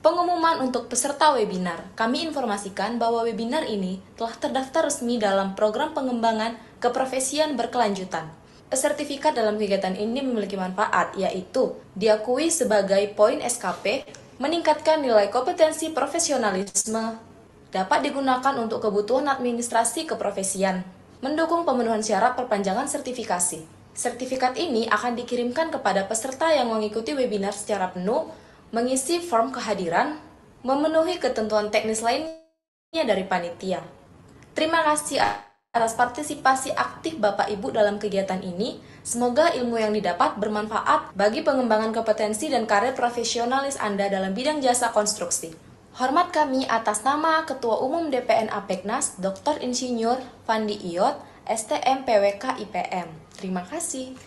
Pengumuman untuk peserta webinar. Kami informasikan bahwa webinar ini telah terdaftar resmi dalam program pengembangan keprofesian berkelanjutan. Sertifikat dalam kegiatan ini memiliki manfaat, yaitu diakui sebagai poin SKP, meningkatkan nilai kompetensi profesionalisme, dapat digunakan untuk kebutuhan administrasi keprofesian, mendukung pemenuhan syarat perpanjangan sertifikasi. Sertifikat ini akan dikirimkan kepada peserta yang mengikuti webinar secara penuh, mengisi form kehadiran, memenuhi ketentuan teknis lainnya dari panitia. Terima kasih atas partisipasi aktif Bapak Ibu dalam kegiatan ini. Semoga ilmu yang didapat bermanfaat bagi pengembangan kompetensi dan karir profesionalis Anda dalam bidang jasa konstruksi. Hormat kami atas nama Ketua Umum DPN Apeknas, Dr. Insinyur Fandi Iyot, STM PWK IPM. Terima kasih.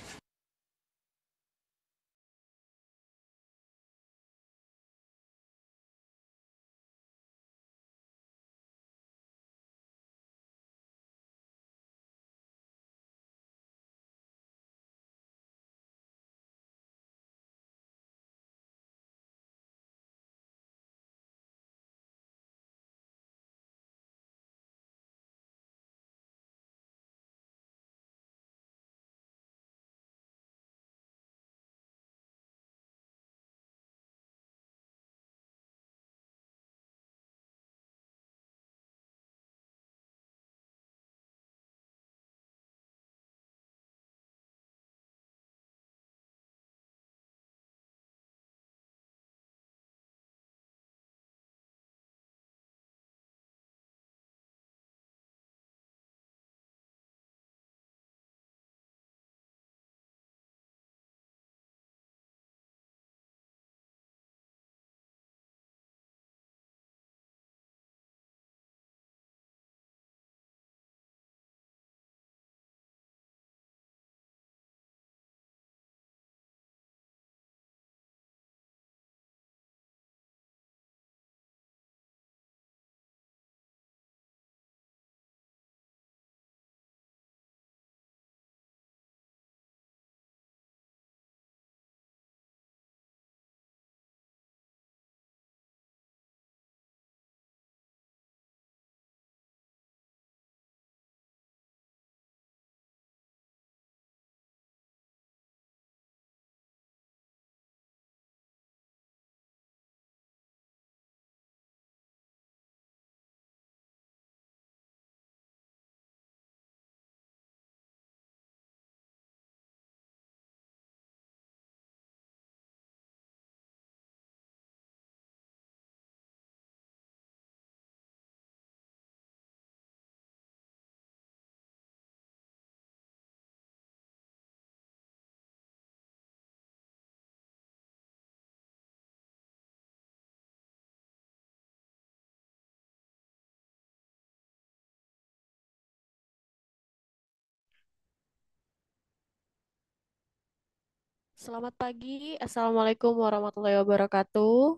Selamat pagi, Assalamualaikum warahmatullahi wabarakatuh.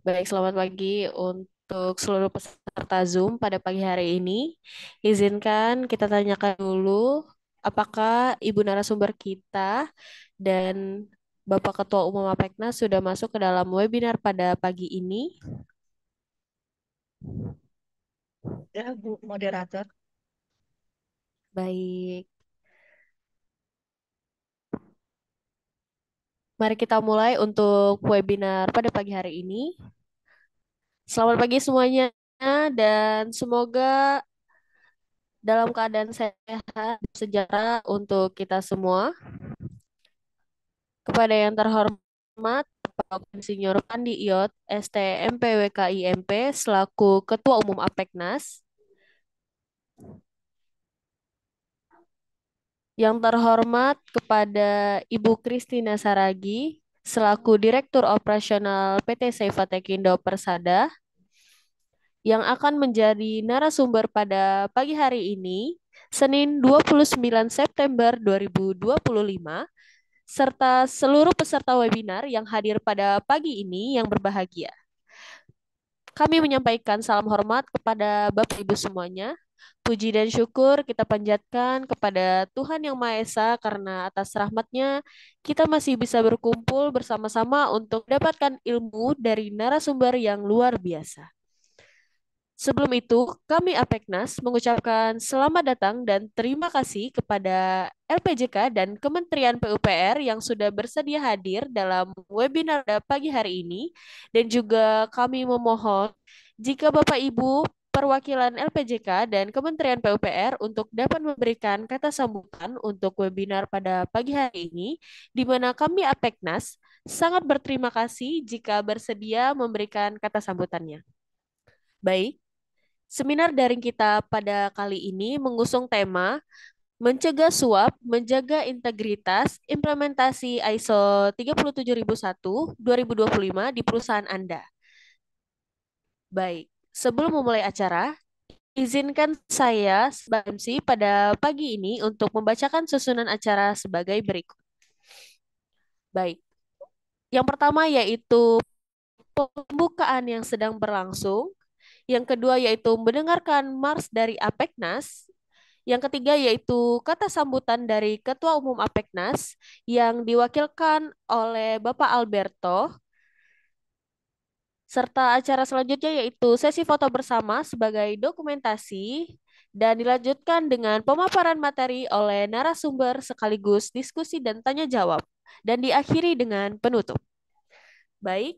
Baik, selamat pagi untuk seluruh peserta Zoom pada pagi hari ini. Izinkan kita tanyakan dulu, apakah Ibu narasumber kita dan Bapak Ketua Umum APEKNAS sudah masuk ke dalam webinar pada pagi ini? Ya, Bu Moderator. Baik, mari kita mulai untuk webinar pada pagi hari ini. Selamat pagi semuanya dan semoga dalam keadaan sehat, sejahtera untuk kita semua. Kepada yang terhormat, Bapak Insinyur Pandi Iyot, STMPWKIMP, selaku Ketua Umum APEKNAS. Yang terhormat kepada Ibu Kristina Saragi, selaku Direktur Operasional PT Seifatekindo Persada, yang akan menjadi narasumber pada pagi hari ini, Senin 29 September 2025, serta seluruh peserta webinar yang hadir pada pagi ini yang berbahagia. Kami menyampaikan salam hormat kepada Bapak Ibu semuanya. Puji dan syukur kita panjatkan kepada Tuhan Yang Maha Esa karena atas rahmat-Nya kita masih bisa berkumpul bersama-sama untuk mendapatkan ilmu dari narasumber yang luar biasa. Sebelum itu, kami Apeknas mengucapkan selamat datang dan terima kasih kepada LPJK dan Kementerian PUPR yang sudah bersedia hadir dalam webinar pada pagi hari ini. Dan juga kami memohon jika Bapak Ibu perwakilan LPJK dan Kementerian PUPR untuk dapat memberikan kata sambutan untuk webinar pada pagi hari ini, di mana kami Apeknas sangat berterima kasih jika bersedia memberikan kata sambutannya. Baik. Seminar daring kita pada kali ini mengusung tema Mencegah Suap, Menjaga Integritas, Implementasi ISO 37001 2025 di perusahaan Anda. Baik, sebelum memulai acara, izinkan saya sebagai MC pada pagi ini untuk membacakan susunan acara sebagai berikut. Baik, yang pertama yaitu pembukaan yang sedang berlangsung. Yang kedua yaitu mendengarkan Mars dari Apeknas. Yang ketiga yaitu kata sambutan dari Ketua Umum Apeknas yang diwakilkan oleh Bapak Alberto. Serta acara selanjutnya yaitu sesi foto bersama sebagai dokumentasi dan dilanjutkan dengan pemaparan materi oleh narasumber sekaligus diskusi dan tanya jawab. Dan diakhiri dengan penutup. Baik,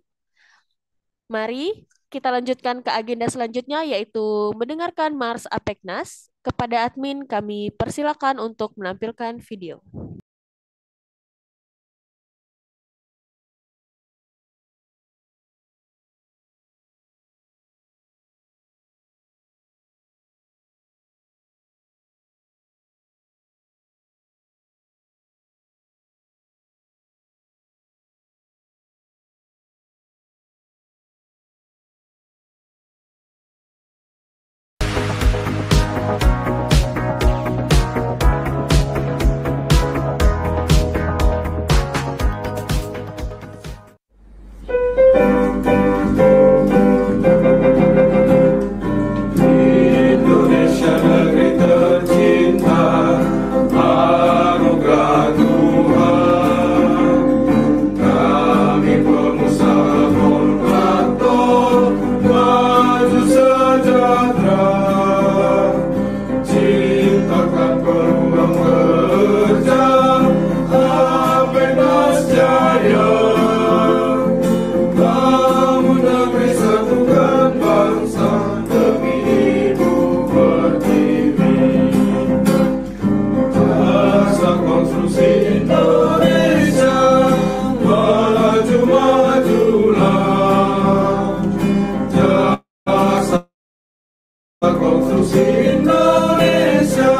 mari kita lanjutkan ke agenda selanjutnya yaitu mendengarkan Mars Apeknas. Kepada admin kami persilakan untuk menampilkan video. Indonesia negeri tercinta, anugerah Tuhan. Kami pengusaha kontraktor, maju sejahtera. Ciptakan peluang kerja, Apeknas jaya. Bangun negeri, satukan bangsa demi Ibu Pertiwi. Jasa konstruksi Indonesia, maju majulah. Jasa konstruksi Indonesia,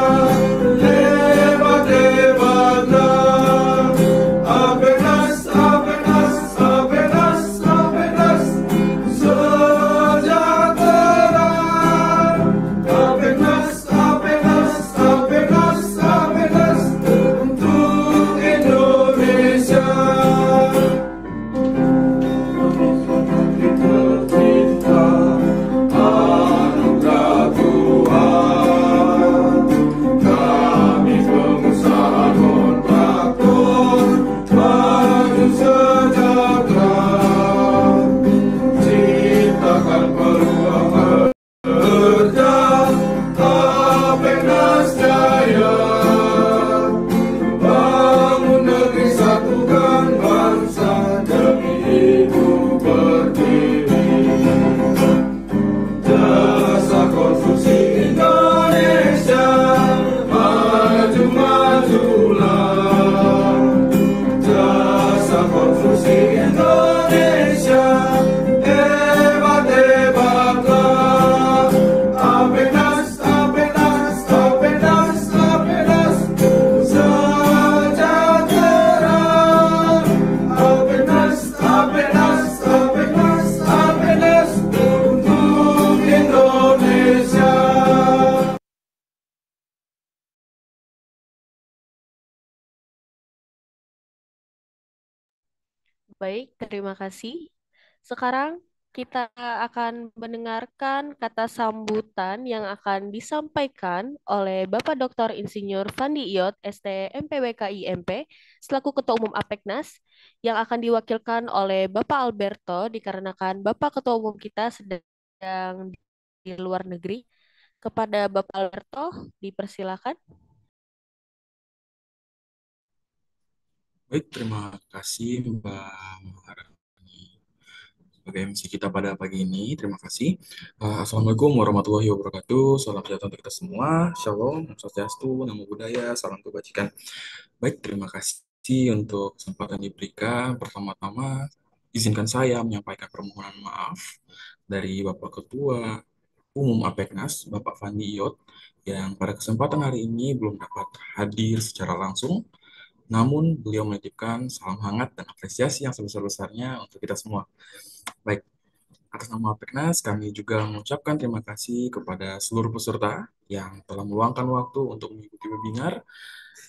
hebat hebatlah. Apeknas, Apeknas, Apeknas, Apeknas, sejahtera. Apeknas, Apeknas, Apeknas, Apeknas, untuk Indonesia. Tercinta, anugerah Tuhan. Kami pengusaha kontraktor, maju sejahtera. Ciptakan peluang kerja, Apeknas jaya. Bangun negeri, satukan bangsa demi Ibu Pertiwi. Jasa konstruksi Indonesia, maju majulah. Jasa konstruksi Indonesia, hebat hebatlah. Apeknas, Apeknas, Apeknas, Apeknas, sejahtera. Apeknas, Apeknas, Apeknas, Apeknas, untuk Indonesia. Baik, terima kasih. Sekarang kita akan mendengarkan kata sambutan yang akan disampaikan oleh Bapak Dr. Insinyur Fandi Iot, ST MPWK IMP, selaku Ketua Umum APEKNAS, yang akan diwakilkan oleh Bapak Alberto, dikarenakan Bapak Ketua Umum kita sedang di luar negeri. Kepada Bapak Alberto, dipersilakan. Baik, terima kasih Mbak Maharani sebagai MC kita pada pagi ini. Terima kasih. Assalamualaikum warahmatullahi wabarakatuh. Salam sejahtera untuk kita semua. Shalom, Om Swastiastu, Namo Buddhaya, salam kebajikan. Baik, terima kasih untuk kesempatan diberikan. Pertama-tama, izinkan saya menyampaikan permohonan maaf dari Bapak Ketua Umum APEKNAS, Bapak Fandi Iot, yang pada kesempatan hari ini belum dapat hadir secara langsung. Namun, beliau menitipkan salam hangat dan apresiasi yang sebesar-besarnya untuk kita semua. Baik, atas nama APEKNAS, kami juga mengucapkan terima kasih kepada seluruh peserta yang telah meluangkan waktu untuk mengikuti webinar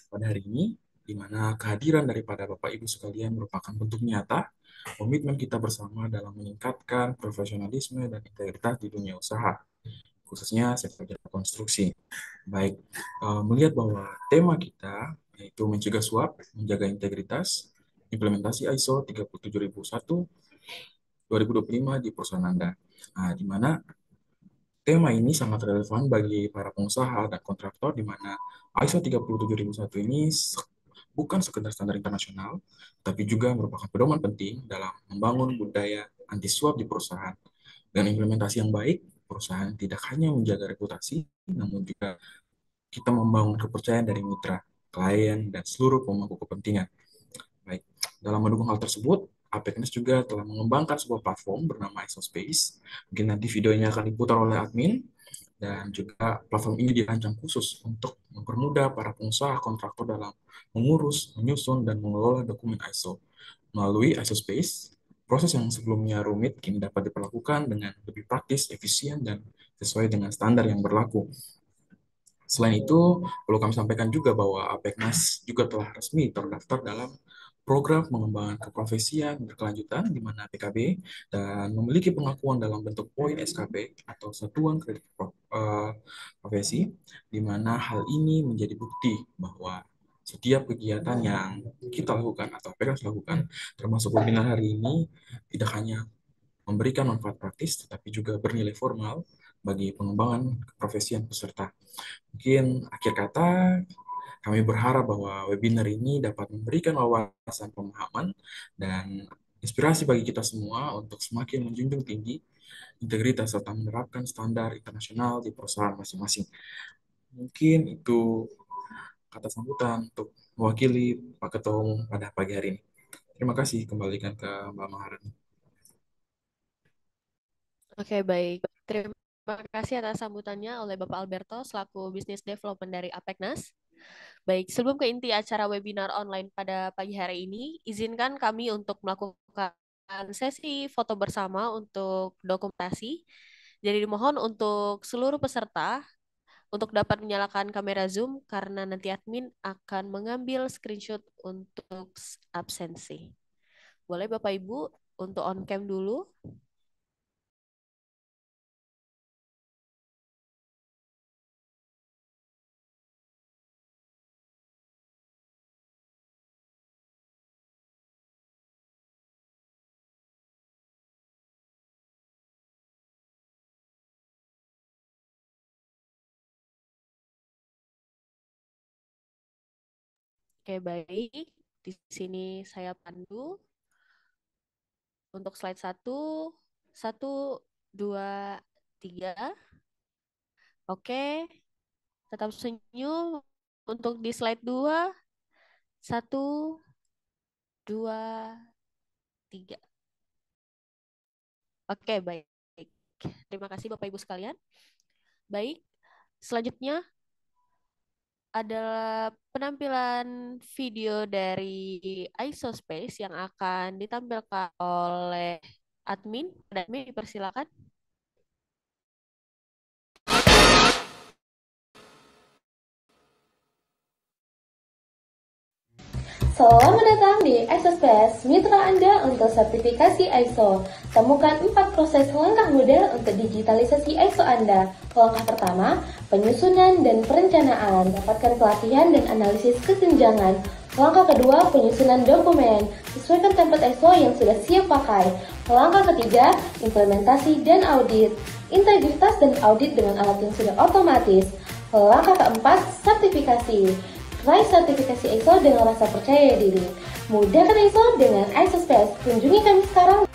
pada hari ini, di mana kehadiran daripada Bapak Ibu sekalian merupakan bentuk nyata komitmen kita bersama dalam meningkatkan profesionalisme dan integritas di dunia usaha, khususnya sektor jasa konstruksi. Baik, melihat bahwa tema kita yaitu mencegah suap, menjaga integritas, implementasi ISO 37001 2025 di perusahaan Anda. Nah, di mana tema ini sangat relevan bagi para pengusaha dan kontraktor, di mana ISO 37001 ini bukan sekedar standar internasional, tapi juga merupakan pedoman penting dalam membangun budaya anti suap di perusahaan. Dan implementasi yang baik, perusahaan tidak hanya menjaga reputasi, namun juga kita membangun kepercayaan dari mitra, klien, dan seluruh pemangku kepentingan. Baik, dalam mendukung hal tersebut, APEKNAS juga telah mengembangkan sebuah platform bernama ISOSpace. Mungkin nanti videonya akan diputar oleh admin, dan juga platform ini dirancang khusus untuk mempermudah para pengusaha kontraktor dalam mengurus, menyusun, dan mengelola dokumen ISO. Melalui ISOSpace, proses yang sebelumnya rumit kini dapat diperlakukan dengan lebih praktis, efisien, dan sesuai dengan standar yang berlaku. Selain itu, perlu kami sampaikan juga bahwa APEKNAS juga telah resmi terdaftar dalam program pengembangan keprofesian berkelanjutan di mana PKB dan memiliki pengakuan dalam bentuk poin SKP atau Satuan Kredit Profesi, di mana hal ini menjadi bukti bahwa setiap kegiatan yang kita lakukan atau APEKNAS lakukan, termasuk webinar hari ini, tidak hanya memberikan manfaat praktis, tetapi juga bernilai formal bagi pengembangan keprofesian peserta. Mungkin akhir kata, kami berharap bahwa webinar ini dapat memberikan wawasan pemahaman dan inspirasi bagi kita semua untuk semakin menjunjung tinggi integritas serta menerapkan standar internasional di perusahaan masing-masing. Mungkin itu kata sambutan untuk mewakili Pak Ketua Umum pada pagi hari ini. Terima kasih, kembalikan ke Mbak Maharani. Oke, baik. Terima kasih atas sambutannya oleh Bapak Alberto selaku Business Development dari APEKNAS. Baik, sebelum ke inti acara webinar online pada pagi hari ini, izinkan kami untuk melakukan sesi foto bersama untuk dokumentasi. Jadi dimohon untuk seluruh peserta untuk dapat menyalakan kamera Zoom karena nanti admin akan mengambil screenshot untuk absensi. Boleh Bapak Ibu untuk on cam dulu. Oke, baik. Di sini saya pandu. Untuk slide 1, 1, 2, 3. Oke, tetap senyum. Untuk di slide 2, 1, 2, 3. Oke, baik. Terima kasih Bapak Ibu sekalian. Baik, selanjutnya adalah penampilan video dari ISOSpace yang akan ditampilkan oleh admin. Admin dipersilakan. Selamat datang di ISO mitra Anda untuk sertifikasi ISO. Temukan 4 proses langkah mudah untuk digitalisasi ISO Anda. Langkah pertama, penyusunan dan perencanaan. Dapatkan pelatihan dan analisis kesenjangan. Langkah kedua, penyusunan dokumen. Sesuaikan template ISO yang sudah siap pakai. Langkah ketiga, implementasi dan audit. Integritas dan audit dengan alat yang sudah otomatis. Langkah keempat, sertifikasi. Raih sertifikasi ISO dengan rasa percaya diri. Mudahkan ISO dengan ISO Space. Kunjungi kami sekarang.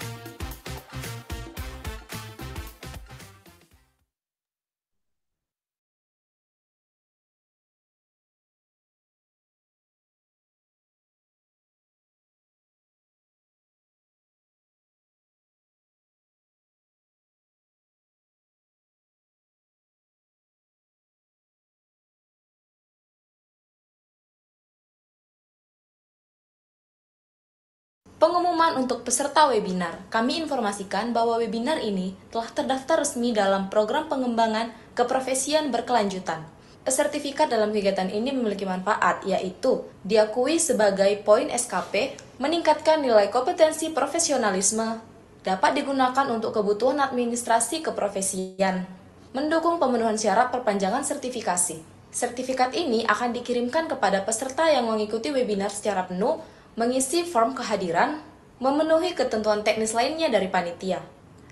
Pengumuman untuk peserta webinar. Kami informasikan bahwa webinar ini telah terdaftar resmi dalam program pengembangan keprofesian berkelanjutan. Sertifikat dalam kegiatan ini memiliki manfaat, yaitu diakui sebagai poin SKP, meningkatkan nilai kompetensi profesionalisme, dapat digunakan untuk kebutuhan administrasi keprofesian, mendukung pemenuhan syarat perpanjangan sertifikasi. Sertifikat ini akan dikirimkan kepada peserta yang mengikuti webinar secara penuh, mengisi form kehadiran, memenuhi ketentuan teknis lainnya dari panitia.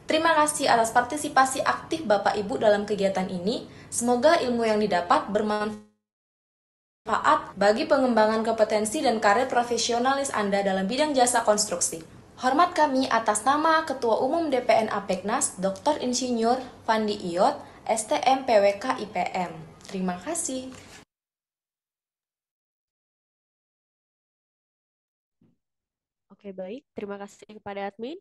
Terima kasih atas partisipasi aktif Bapak Ibu dalam kegiatan ini. Semoga ilmu yang didapat bermanfaat bagi pengembangan kompetensi dan karir profesionalis Anda dalam bidang jasa konstruksi. Hormat kami atas nama Ketua Umum DPN Apeknas, Dr. Insinyur Fandi Iyot, STM PWK IPM. Terima kasih. Oke, baik. Terima kasih kepada admin.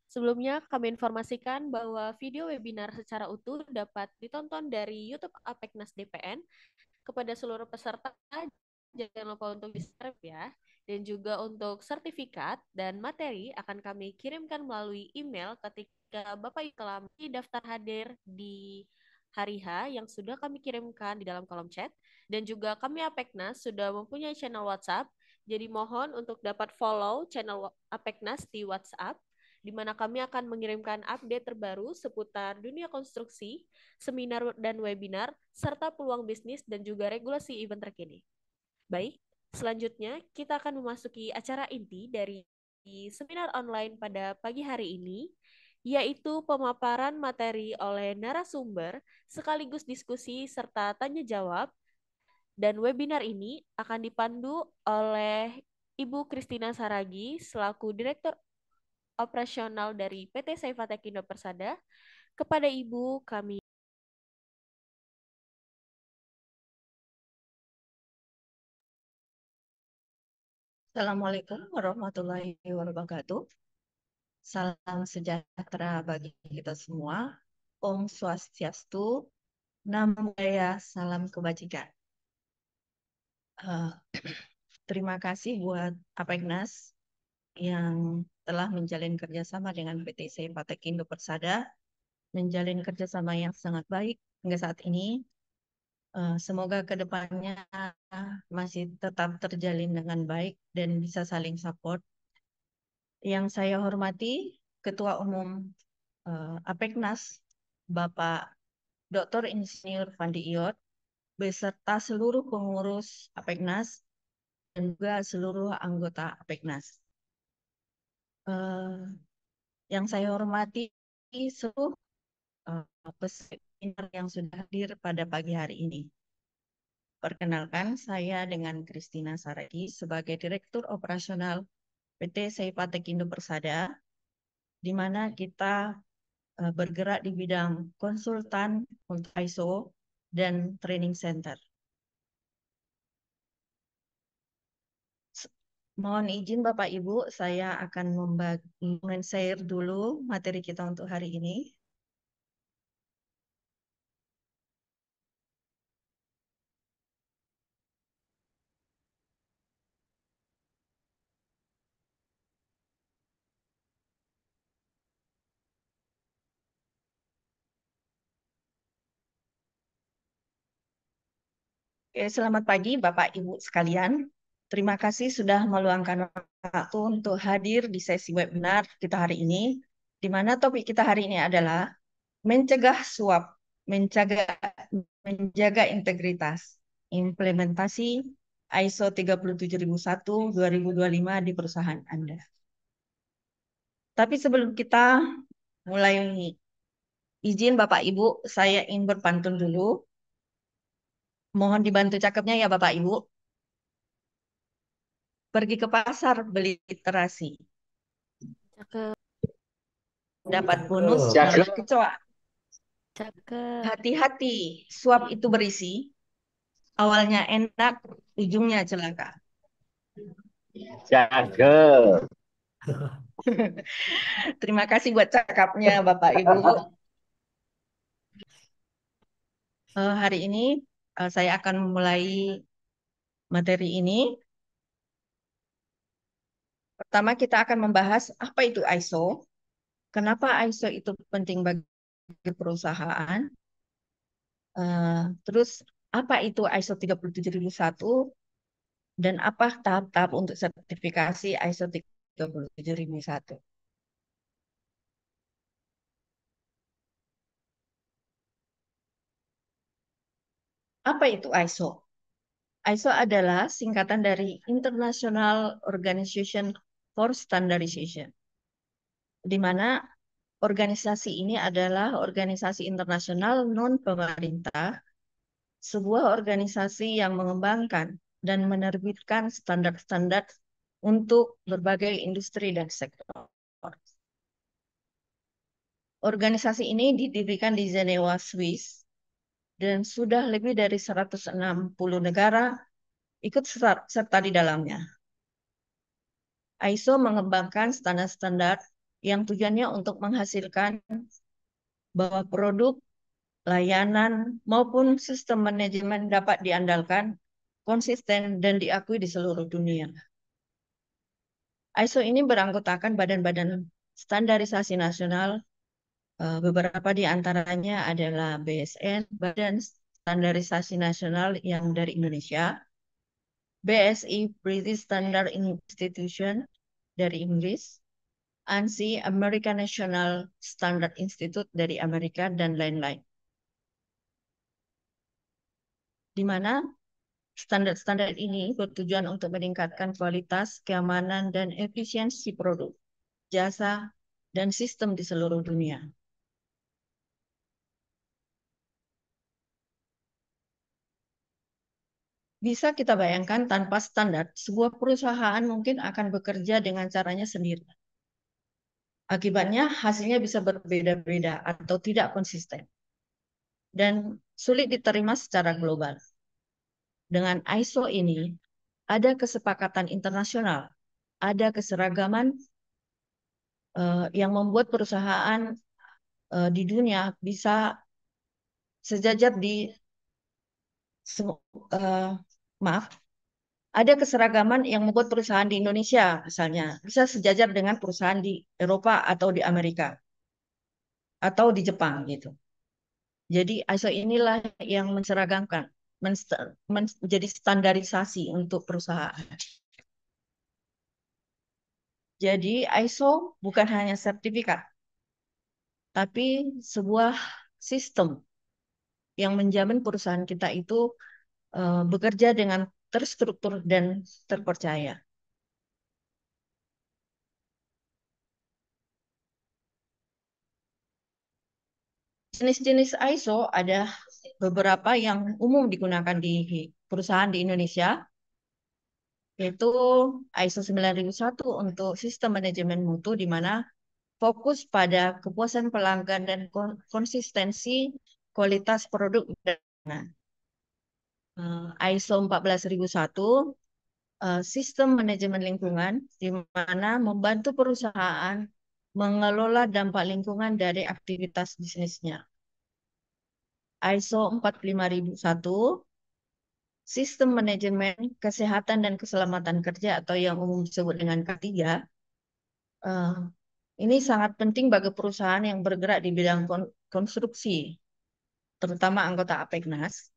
Sebelumnya, kami informasikan bahwa video webinar secara utuh dapat ditonton dari YouTube Apeknas DPN. Kepada seluruh peserta, jangan lupa untuk di-subscribe ya. Dan juga untuk sertifikat dan materi akan kami kirimkan melalui email ketika Bapak Ibu telah daftar hadir di hari H yang sudah kami kirimkan di dalam kolom chat. Dan juga kami Apeknas sudah mempunyai channel WhatsApp. Jadi mohon untuk dapat follow channel Apeknas di WhatsApp, di mana kami akan mengirimkan update terbaru seputar dunia konstruksi, seminar dan webinar, serta peluang bisnis dan juga regulasi event terkini. Baik, selanjutnya kita akan memasuki acara inti dari seminar online pada pagi hari ini, yaitu pemaparan materi oleh narasumber, sekaligus diskusi serta tanya jawab. Dan webinar ini akan dipandu oleh Ibu Christina Saragi selaku Direktur Operasional dari PT Seifa Tekindo Persada. Kepada Ibu kami. Assalamualaikum warahmatullahi wabarakatuh. Salam sejahtera bagi kita semua. Om Swastiastu, Namo Buddhaya, salam kebajikan. Eh, Terima kasih buat Apeknas yang telah menjalin kerjasama dengan PT Seifa Tekindo Persada, menjalin kerjasama yang sangat baik hingga saat ini. Semoga kedepannya masih tetap terjalin dengan baik dan bisa saling support. Yang saya hormati Ketua Umum Apeknas, Bapak Dr. Insinyur Fandi Iyot, beserta seluruh pengurus Apeknas dan juga seluruh anggota Apeknas. Yang saya hormati seluruh peserta yang sudah hadir pada pagi hari ini. Perkenalkan, saya dengan Christina Saragi sebagai Direktur Operasional PT Seifa Tekindo Persada, di mana kita bergerak di bidang konsultan untuk ISO dan training center. Mohon izin Bapak Ibu, saya akan men-share dulu materi kita untuk hari ini. Selamat pagi Bapak Ibu sekalian. terima kasih sudah meluangkan waktu untuk hadir di sesi webinar kita hari ini, di mana topik kita hari ini adalah mencegah suap, menjaga integritas, implementasi ISO 37001-2025 di perusahaan Anda. Tapi sebelum kita mulai izin Bapak Ibu, saya ingin berpantun dulu. Mohon dibantu cakepnya ya Bapak Ibu. Pergi ke pasar beli terasi, Cakep, dapat bonus Cakep. malah kecoa. cakep. Hati-hati, suap itu berisi. Awalnya enak, ujungnya celaka. Cakep. Terima kasih buat cakapnya Bapak Ibu. Hari ini saya akan memulai materi ini. Pertama kita akan membahas apa itu ISO, kenapa ISO itu penting bagi perusahaan, terus apa itu ISO 37001 dan apa tahap-tahap untuk sertifikasi ISO 37001. Apa itu ISO? ISO adalah singkatan dari International Organization for Standardization, di mana organisasi ini adalah organisasi internasional non-pemerintah, sebuah organisasi yang mengembangkan dan menerbitkan standar-standar untuk berbagai industri dan sektor. Organisasi ini didirikan di Jenewa, Swiss, dan sudah lebih dari 160 negara ikut serta di dalamnya. ISO mengembangkan standar-standar yang tujuannya untuk menghasilkan bahwa produk, layanan, maupun sistem manajemen dapat diandalkan, konsisten, dan diakui di seluruh dunia. ISO ini beranggotakan badan-badan standarisasi nasional, beberapa di antaranya adalah BSN, Badan Standarisasi Nasional yang dari Indonesia, BSI, British Standard Institution dari Inggris, ANSI, American National Standard Institute dari Amerika, dan lain-lain. Di mana standar-standar ini bertujuan untuk meningkatkan kualitas, keamanan, dan efisiensi produk, jasa, dan sistem di seluruh dunia. Bisa kita bayangkan tanpa standar, sebuah perusahaan mungkin akan bekerja dengan caranya sendiri. Akibatnya hasilnya bisa berbeda-beda atau tidak konsisten dan sulit diterima secara global. Dengan ISO ini, ada kesepakatan internasional, ada keseragaman yang membuat perusahaan di dunia bisa sejajar di maaf, ada keseragaman yang membuat perusahaan di Indonesia misalnya bisa sejajar dengan perusahaan di Eropa atau di Amerika atau di Jepang gitu. Jadi ISO inilah yang menseragamkan, menjadi standarisasi untuk perusahaan. Jadi ISO bukan hanya sertifikat, tapi sebuah sistem yang menjamin perusahaan kita itu bekerja dengan terstruktur dan terpercaya. Jenis-jenis ISO ada beberapa yang umum digunakan di perusahaan di Indonesia, yaitu ISO 9001 untuk sistem manajemen mutu, di mana fokus pada kepuasan pelanggan dan konsistensi kualitas produk. ISO 14001 sistem manajemen lingkungan, di mana membantu perusahaan mengelola dampak lingkungan dari aktivitas bisnisnya. ISO 45001 sistem manajemen kesehatan dan keselamatan kerja atau yang umum disebut dengan K3. Ini sangat penting bagi perusahaan yang bergerak di bidang konstruksi, terutama anggota APEKNAS,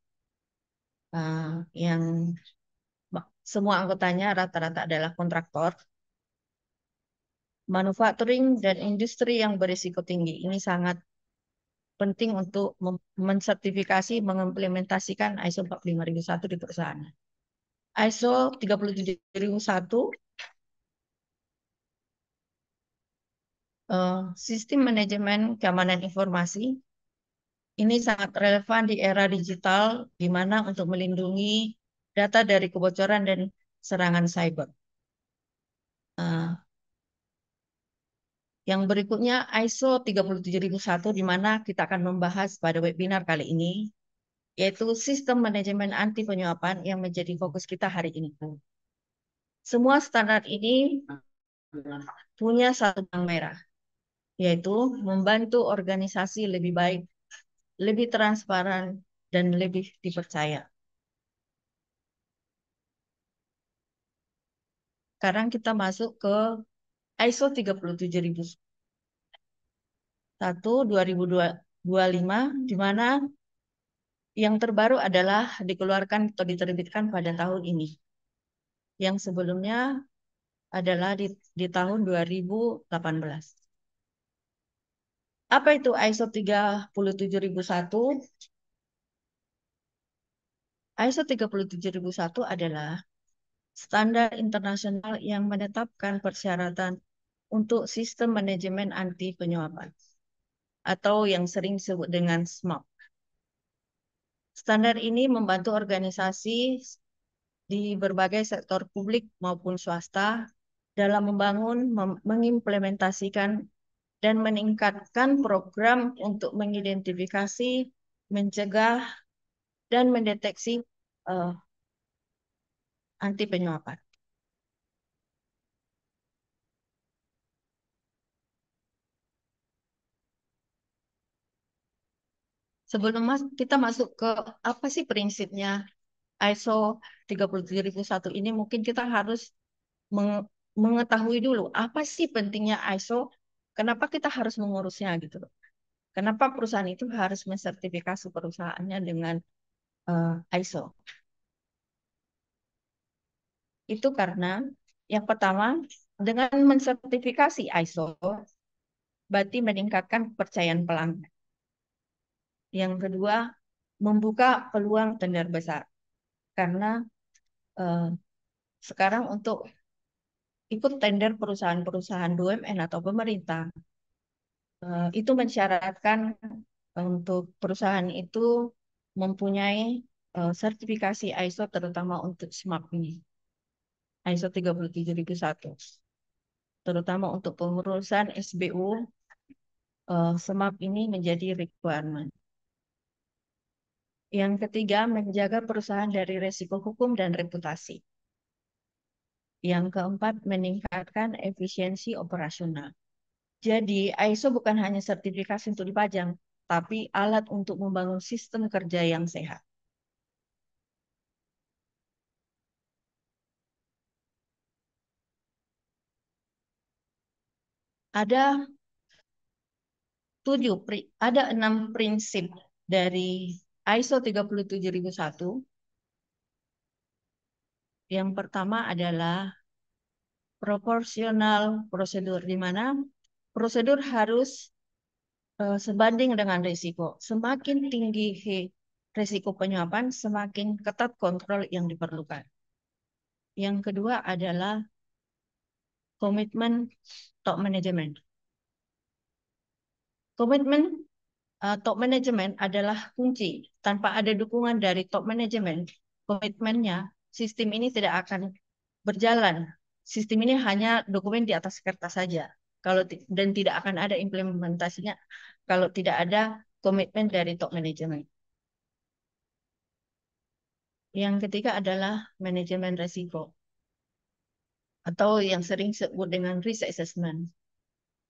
yang semua anggotanya rata-rata adalah kontraktor, manufacturing dan industri yang berisiko tinggi. Ini sangat penting untuk mensertifikasi, mengimplementasikan ISO 45001 di perusahaan. ISO 37001 sistem manajemen keamanan informasi ini sangat relevan di era digital, di mana untuk melindungi data dari kebocoran dan serangan cyber. Yang berikutnya ISO 37001, di mana kita akan membahas pada webinar kali ini, yaitu sistem manajemen anti penyuapan yang menjadi fokus kita hari ini. Semua standar ini punya satu benang merah, yaitu membantu organisasi lebih baik, lebih transparan, dan lebih dipercaya. Sekarang kita masuk ke ISO 37001/2025, di mana yang terbaru adalah dikeluarkan atau diterbitkan pada tahun ini. Yang sebelumnya adalah di tahun 2018. Apa itu ISO 37001? ISO 37001 adalah standar internasional yang menetapkan persyaratan untuk sistem manajemen anti penyuapan atau yang sering disebut dengan SMAP. Standar ini membantu organisasi di berbagai sektor publik maupun swasta dalam membangun, mengimplementasikan, dan meningkatkan program untuk mengidentifikasi, mencegah, dan mendeteksi anti penyuapan. Sebelum kita masuk ke apa sih prinsipnya ISO 37001 ini, mungkin kita harus mengetahui dulu apa sih pentingnya ISO, kenapa kita harus mengurusnya gitu loh. Kenapa perusahaan itu harus mensertifikasi perusahaannya dengan ISO. Itu karena yang pertama, dengan mensertifikasi ISO, berarti meningkatkan kepercayaan pelanggan. Yang kedua, membuka peluang tender besar. Karena sekarang untuk ikut tender perusahaan-perusahaan BUMN atau pemerintah, itu mensyaratkan untuk perusahaan itu mempunyai sertifikasi ISO terutama untuk SMAP ini. ISO 37001. Terutama untuk pengurusan SBU, SMAP ini menjadi requirement. Yang ketiga, menjaga perusahaan dari resiko hukum dan reputasi. Yang keempat, meningkatkan efisiensi operasional. Jadi, ISO bukan hanya sertifikasi untuk dipajang, tapi alat untuk membangun sistem kerja yang sehat. Ada 6 prinsip dari ISO 37001. Yang pertama adalah proporsional prosedur, di mana prosedur harus sebanding dengan risiko. Semakin tinggi risiko penyuapan, semakin ketat kontrol yang diperlukan. Yang kedua adalah komitmen top management. Komitmen top management adalah kunci. Tanpa ada dukungan dari top management, komitmennya, sistem ini tidak akan berjalan. Sistem ini hanya dokumen di atas kertas saja. Dan tidak akan ada implementasinya kalau tidak ada komitmen dari top management. Yang ketiga adalah manajemen risiko atau yang sering disebut dengan risk assessment,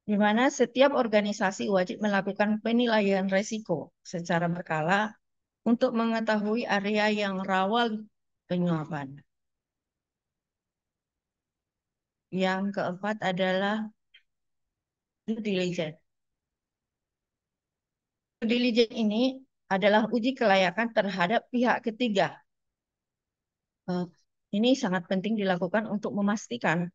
di mana setiap organisasi wajib melakukan penilaian risiko secara berkala untuk mengetahui area yang rawan penyuapan. Yang keempat adalah due diligence. Due diligence ini adalah uji kelayakan terhadap pihak ketiga Ini sangat penting dilakukan untuk memastikan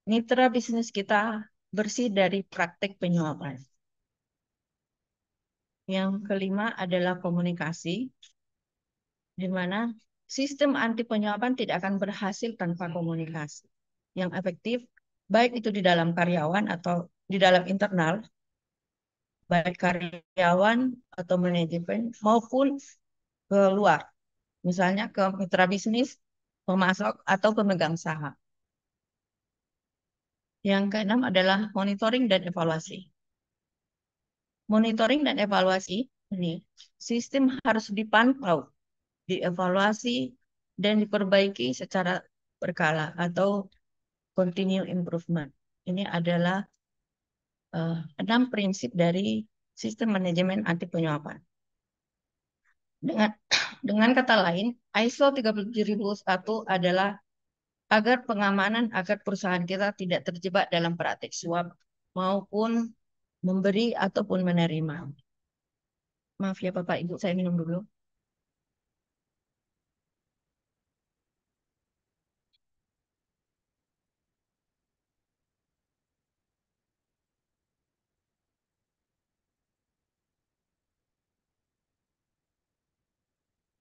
mitra bisnis kita bersih dari praktik penyuapan. Yang kelima adalah komunikasi, di mana sistem anti penyuapan tidak akan berhasil tanpa komunikasi yang efektif, baik itu di dalam karyawan atau di dalam internal, baik karyawan atau manajemen maupun ke luar, misalnya ke mitra bisnis, pemasok, atau pemegang saham. Yang keenam adalah monitoring dan evaluasi. Monitoring dan evaluasi ini sistem harus dipantau, dievaluasi, dan diperbaiki secara berkala atau continue improvement. Ini adalah 6 prinsip dari sistem manajemen anti penyuapan. Dengan kata lain, ISO 37001 adalah agar pengamanan agar perusahaan kita tidak terjebak dalam praktik suap maupun memberi ataupun menerima. Maaf ya Bapak Ibu, saya minum dulu.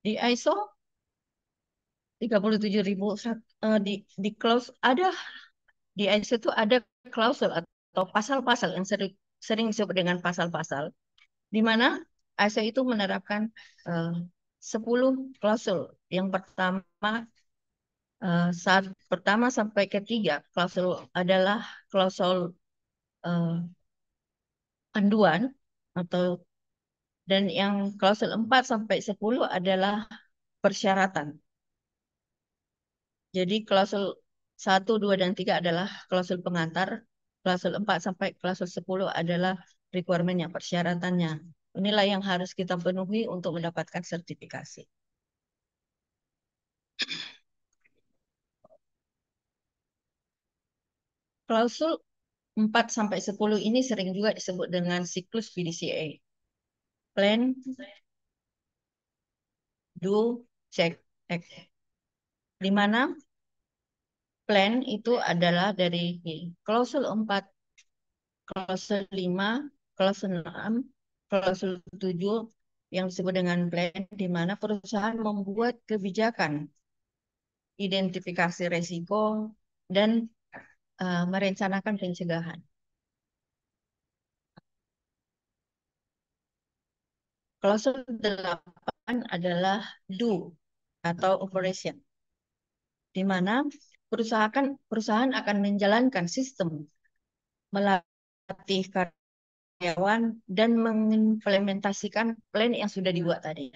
Di ISO 37001 di clause ada di ISO itu ada klausul atau pasal-pasal yang sering disebut dengan pasal-pasal, di mana ISO itu menerapkan 10 klausul. Yang pertama saat pertama sampai ketiga klausul adalah klausul panduan atau dan yang klausul 4 sampai 10 adalah persyaratan. Jadi klausul 1, 2, dan 3 adalah klausul pengantar. Klausul 4 sampai klausul 10 adalah requirement-nya, persyaratannya. Inilah yang harus kita penuhi untuk mendapatkan sertifikasi. Klausul 4 sampai 10 ini sering juga disebut dengan siklus PDCA. Plan, do, check, act. Di mana plan itu adalah dari klausul 4, klausul 5, klausul 6, klausul 7 yang disebut dengan plan, di mana perusahaan membuat kebijakan identifikasi resiko dan merencanakan pencegahan. Klausul 8 adalah do atau operation, di mana perusahaan akan menjalankan sistem melatih karyawan dan mengimplementasikan plan yang sudah dibuat tadi.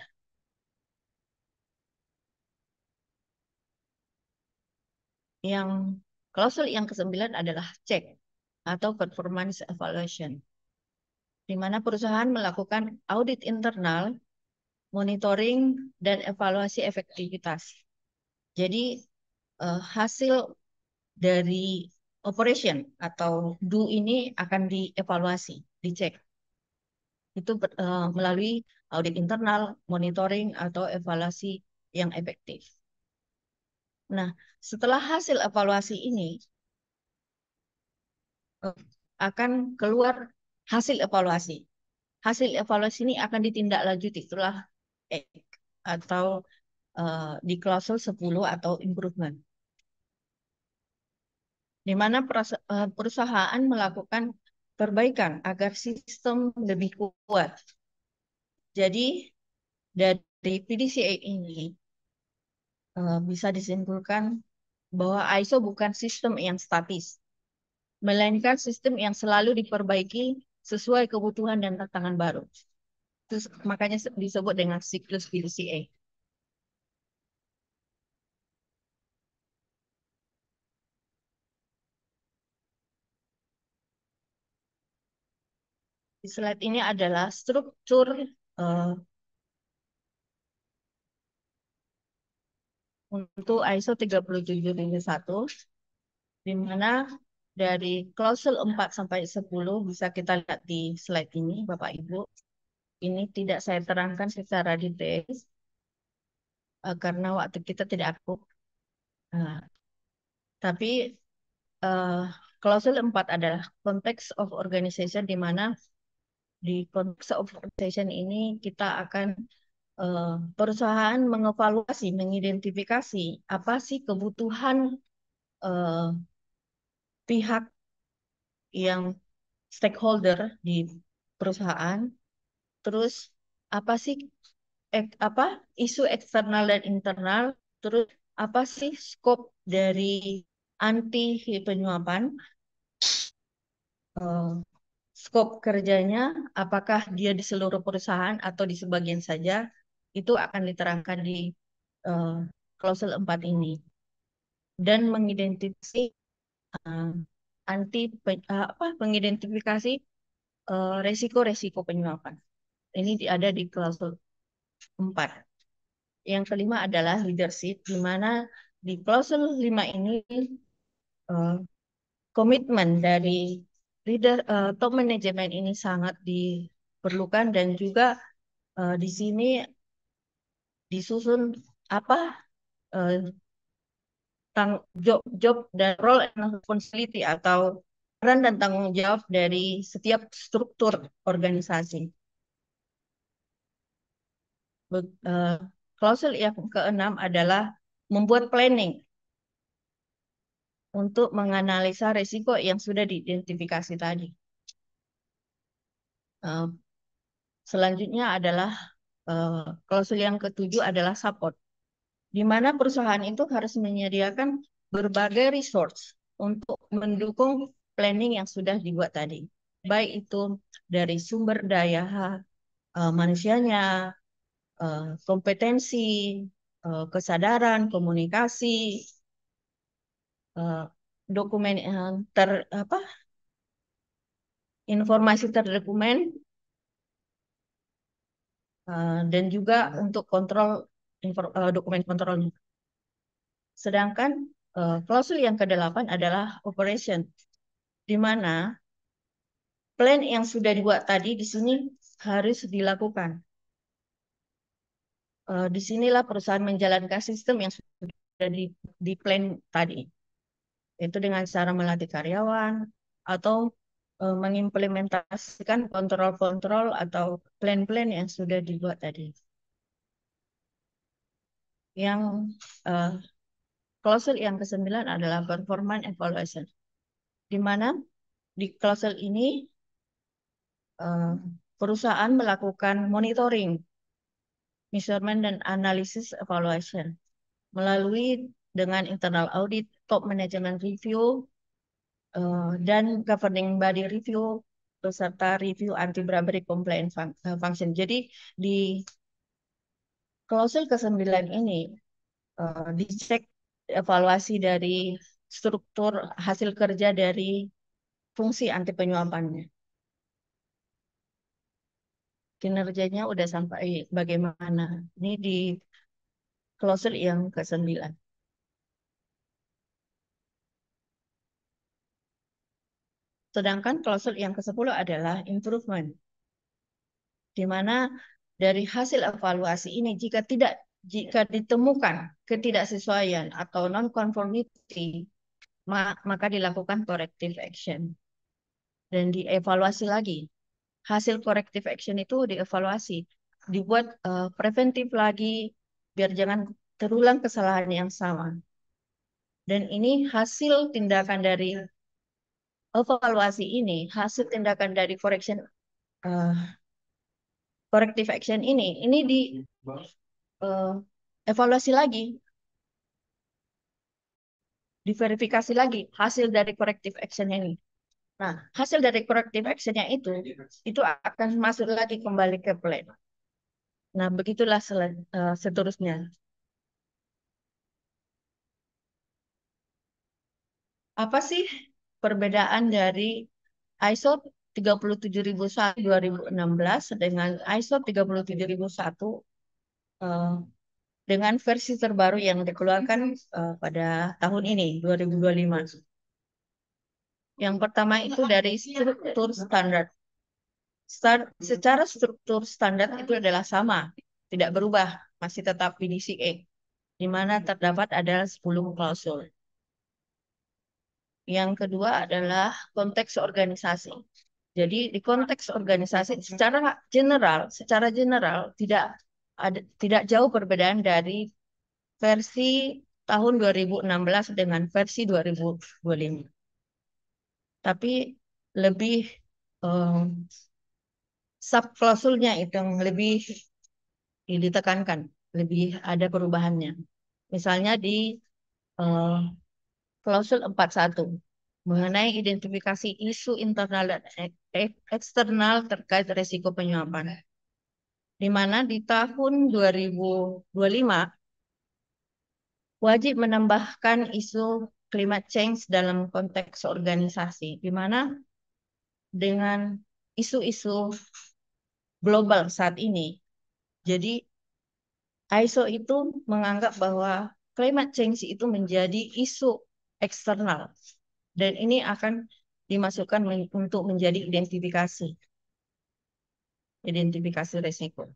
Yang klausul yang ke-9 adalah check atau performance evaluation, di mana perusahaan melakukan audit internal, monitoring, dan evaluasi efektivitas. Jadi hasil dari operation atau do ini akan dievaluasi, dicek. Itu melalui audit internal, monitoring, atau evaluasi yang efektif. Nah, setelah hasil evaluasi ini akan keluar hasil evaluasi. Hasil evaluasi ini akan ditindaklanjuti setelah atau di klausul 10 atau improvement, di mana perusahaan melakukan perbaikan agar sistem lebih kuat. Jadi dari PDCA ini bisa disimpulkan bahwa ISO bukan sistem yang statis, melainkan sistem yang selalu diperbaiki sesuai kebutuhan dan tantangan baru. Terus, makanya disebut dengan siklus PDCA. Di slide ini adalah struktur untuk ISO 37001, di mana dari klausul 4 sampai 10 bisa kita lihat di slide ini, Bapak Ibu. Ini tidak saya terangkan secara detail karena waktu kita tidak cukup. Nah, tapi klausul 4 adalah context of organization, di mana di context of organization ini kita akan perusahaan mengevaluasi, mengidentifikasi apa sih kebutuhan eh, pihak yang stakeholder di perusahaan, terus apa sih apa isu eksternal dan internal, terus apa sih skop dari anti penyuapan, eh, skop kerjanya, apakah dia di seluruh perusahaan atau di sebagian saja, itu akan diterangkan di eh, klausul 4 ini. Dan mengidentifikasi eh, mengidentifikasi resiko-resiko penyuapan. Ini ada di klausul 4. Yang kelima adalah leadership, di mana di klausul 5 ini eh, komitmen dari top manajemen ini sangat diperlukan, dan juga di sini disusun apa eh, job dan role and responsibility atau peran dan tanggung jawab dari setiap struktur organisasi. Klausul yang keenam adalah membuat planning untuk menganalisa resiko yang sudah diidentifikasi tadi. Eh, Selanjutnya adalah klausul yang ketujuh adalah support, di mana perusahaan itu harus menyediakan berbagai resource untuk mendukung planning yang sudah dibuat tadi. Baik itu dari sumber daya manusianya, kompetensi, kesadaran, komunikasi, dokumen informasi terdokumen, dan juga untuk kontrol dokumen kontrolnya. Sedangkan klausul yang ke-8 adalah operation, di mana plan yang sudah dibuat tadi di sini harus dilakukan. Disinilah perusahaan menjalankan sistem yang sudah di plan tadi, itu dengan cara melatih karyawan atau mengimplementasikan kontrol-kontrol atau plan-plan yang sudah dibuat tadi. Yang klausul yang ke-9 adalah performance evaluation, di mana di klausul ini perusahaan melakukan monitoring, measurement, dan analisis evaluation melalui dengan internal audit, top management review, dan governing body review, beserta review anti-bribery compliance function. Jadi di klausul ke-9 ini dicek evaluasi dari struktur hasil kerja dari fungsi anti penyuapannya. Kinerjanya udah sampai bagaimana. Ini di klausul yang ke-9. Sedangkan klausul yang ke-10 adalah improvement, di mana dari hasil evaluasi ini jika ditemukan ketidaksesuaian atau non-conformity, maka dilakukan corrective action dan dievaluasi lagi. Hasil corrective action itu dievaluasi, dibuat preventif lagi biar jangan terulang kesalahan yang sama. Dan ini hasil tindakan dari evaluasi ini, hasil tindakan dari corrective action ini di evaluasi lagi, diverifikasi lagi hasil dari corrective action ini. Nah, hasil dari corrective action-nya itu akan masuk lagi kembali ke plan. Nah, begitulah seterusnya. Apa sih perbedaan dari ISO 37001 2016 dengan ISO 37001 dengan versi terbaru yang dikeluarkan pada tahun ini, 2025. Yang pertama itu dari struktur standar. Secara struktur standar itu adalah sama, tidak berubah, masih tetap PDCA. di mana terdapat adalah 10 klausul. Yang kedua adalah konteks organisasi. Jadi di konteks organisasi secara general tidak jauh perbedaan dari versi tahun 2016 dengan versi 2025. Tapi lebih subklausulnya itu yang lebih ditekankan, lebih ada perubahannya. Misalnya di klausul 41 mengenai identifikasi isu internal dan eksternal terkait risiko penyuapan. Di mana di tahun 2025 wajib menambahkan isu climate change dalam konteks organisasi, di mana dengan isu-isu global saat ini, jadi ISO itu menganggap bahwa climate change itu menjadi isu eksternal, dan ini akan dimasukkan untuk menjadi identifikasi risiko.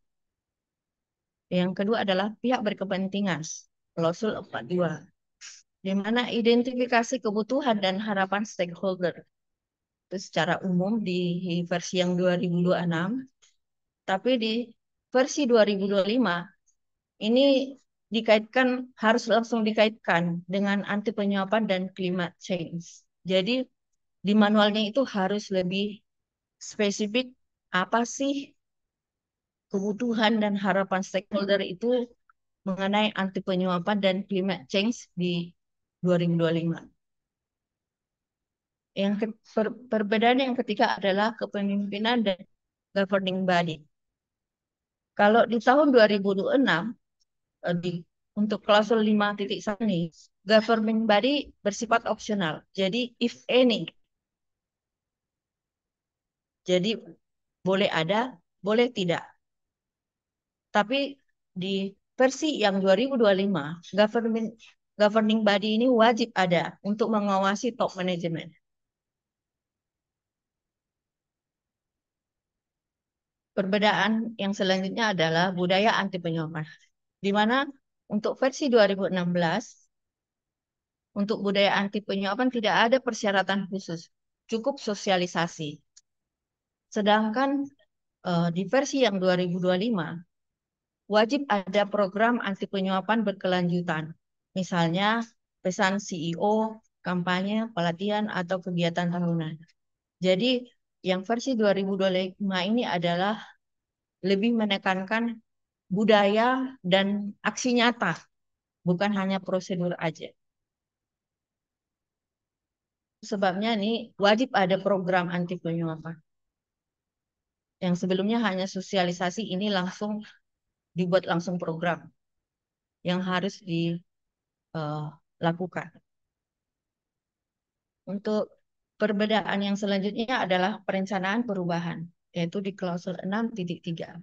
Yang kedua adalah pihak berkepentingan, klausul 42, di mana identifikasi kebutuhan dan harapan stakeholder itu secara umum di versi yang 2026, tapi di versi 2025 ini harus langsung dikaitkan dengan anti penyuapan dan climate change. Jadi di manualnya itu harus lebih spesifik apa sih kebutuhan dan harapan stakeholder itu mengenai anti penyuapan dan climate change di 2025. Perbedaan yang ketiga adalah kepemimpinan dan governing body. Kalau di tahun 2026 untuk klausul 5.1 ini, governing body bersifat opsional. Jadi if any. Jadi boleh ada, boleh tidak. Tapi di versi yang 2025, governing body ini wajib ada untuk mengawasi top management. Perbedaan yang selanjutnya adalah budaya anti penyuapan, di mana untuk versi 2016, untuk budaya anti penyuapan tidak ada persyaratan khusus, cukup sosialisasi. Sedangkan di versi yang 2025, wajib ada program anti penyuapan berkelanjutan. Misalnya pesan CEO, kampanye, pelatihan, atau kegiatan tahunan. Jadi yang versi 2025 ini adalah lebih menekankan budaya dan aksi nyata, bukan hanya prosedur aja. Sebabnya ini wajib ada program anti penyuapan. Yang sebelumnya hanya sosialisasi, ini dibuat langsung program yang harus dilakukan. Untuk perbedaan yang selanjutnya adalah perencanaan perubahan, yaitu di klausul 6.3.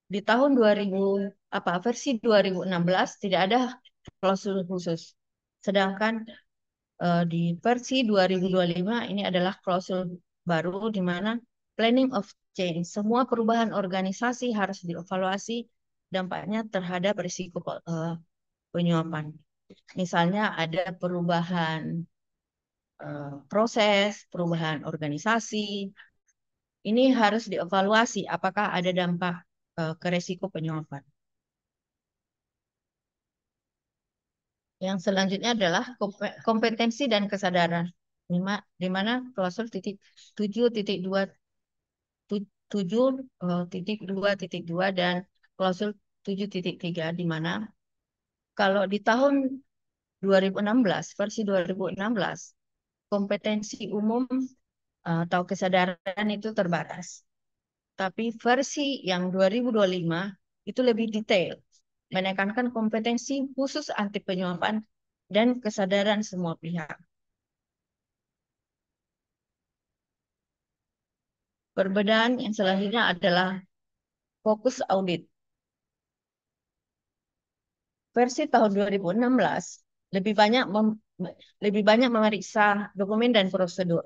Di tahun versi 2016 tidak ada klausul khusus. Sedangkan di versi 2025 ini adalah klausul baru di mana planning of change. Semua perubahan organisasi harus dievaluasi dampaknya terhadap risiko penyuapan. Misalnya ada perubahan proses, perubahan organisasi. Ini harus dievaluasi apakah ada dampak ke risiko penyuapan. Yang selanjutnya adalah kompetensi dan kesadaran, di mana klausul 7.2.2 dan klausul 7.3, di mana kalau di tahun 2016, versi 2016, kompetensi umum atau kesadaran itu terbatas. Tapi versi yang 2025 itu lebih detail, menekankan kompetensi khusus anti penyuapan dan kesadaran semua pihak. Perbedaan yang selanjutnya adalah fokus audit. Versi tahun 2016 lebih banyak memeriksa dokumen dan prosedur.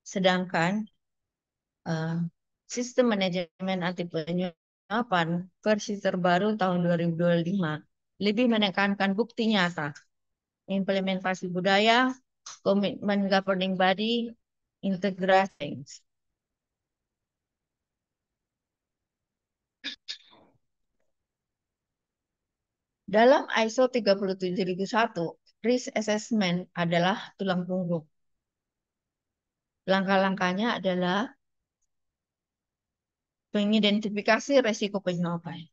Sedangkan sistem manajemen anti penyuapan penyuapan versi terbaru tahun 2025 lebih menekankan bukti nyata, implementasi budaya, komitmen governing body, integrasi. Dalam ISO 37001, risk assessment adalah tulang punggung. Langkah-langkahnya adalah mengidentifikasi resiko penyuapan.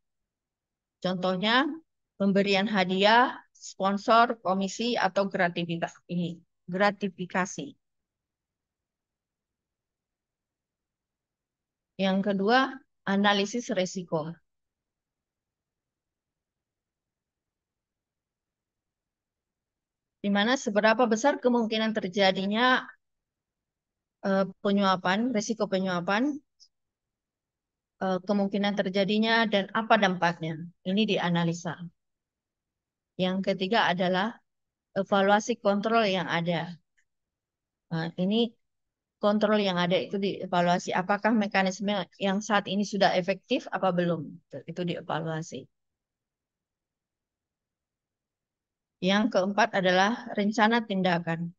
Contohnya, pemberian hadiah, sponsor, komisi, atau gratifikasi. Yang kedua, analisis resiko. Di mana seberapa besar kemungkinan terjadinya penyuapan, resiko penyuapan, kemungkinan terjadinya, dan apa dampaknya. Ini dianalisa. Yang ketiga adalah evaluasi kontrol yang ada. Nah, ini kontrol yang ada itu dievaluasi. Apakah mekanisme yang saat ini sudah efektif apa belum? Itu dievaluasi. Yang keempat adalah rencana tindakan.